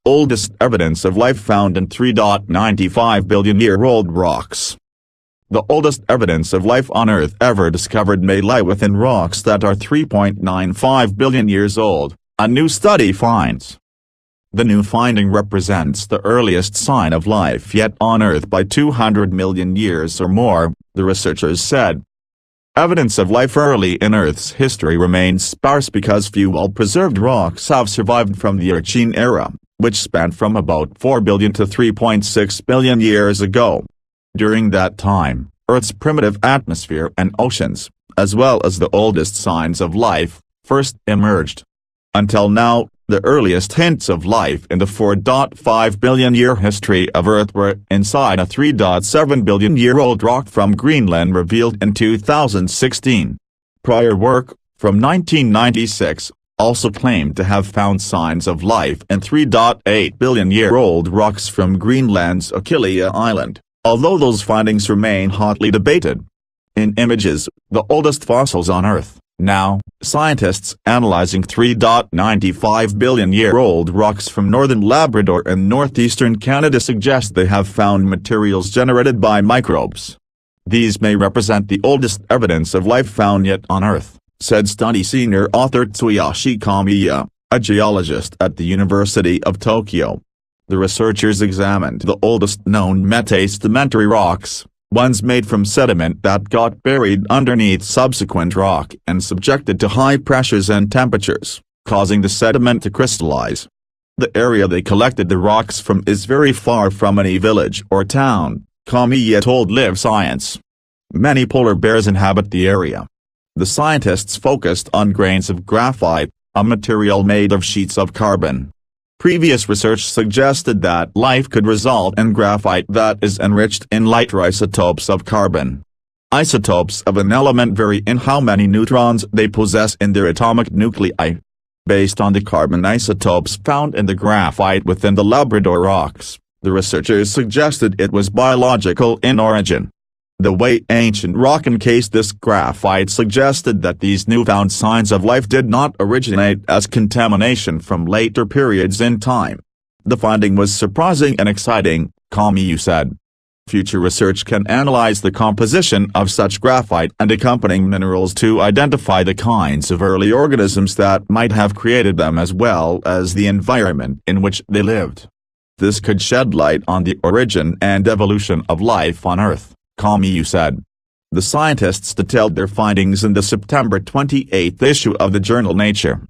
oldest evidence of life found in 3.95-billion-year-old rocks. The oldest evidence of life on Earth ever discovered may lie within rocks that are 3.95 billion years old, a new study finds. The new finding represents the earliest sign of life yet on Earth by 200 million years or more, the researchers said. Evidence of life early in Earth's history remains sparse because few well-preserved rocks have survived from the Eocene era, which spanned from about 4 billion to 3.6 billion years ago. During that time, Earth's primitive atmosphere and oceans, as well as the oldest signs of life, first emerged. Until now, the earliest hints of life in the 4.5 billion-year history of Earth were inside a 3.7 billion-year-old rock from Greenland revealed in 2016. Prior work, from 1996, also claimed to have found signs of life in 3.8 billion-year-old rocks from Greenland's Achilea Island, although those findings remain hotly debated. In images, the oldest fossils on Earth. Now, scientists analyzing 3.95 billion-year-old rocks from northern Labrador and northeastern Canada suggest they have found materials generated by microbes. These may represent the oldest evidence of life found yet on Earth, said study senior author Tsuyoshi Kamiya, a geologist at the University of Tokyo. The researchers examined the oldest known metasedimentary rocks, ones made from sediment that got buried underneath subsequent rock and subjected to high pressures and temperatures, causing the sediment to crystallize. The area they collected the rocks from is very far from any village or town, Kamiya told Live Science. Many polar bears inhabit the area. The scientists focused on grains of graphite, a material made of sheets of carbon. Previous research suggested that life could result in graphite that is enriched in lighter isotopes of carbon. Isotopes of an element vary in how many neutrons they possess in their atomic nuclei. Based on the carbon isotopes found in the graphite within the Labrador rocks, the researchers suggested it was biological in origin. The way ancient rock encased this graphite suggested that these newfound signs of life did not originate as contamination from later periods in time. The finding was surprising and exciting, Kamiya said. Future research can analyze the composition of such graphite and accompanying minerals to identify the kinds of early organisms that might have created them as well as the environment in which they lived. This could shed light on the origin and evolution of life on Earth, Kamiya said. The scientists detailed their findings in the September 28 issue of the journal Nature.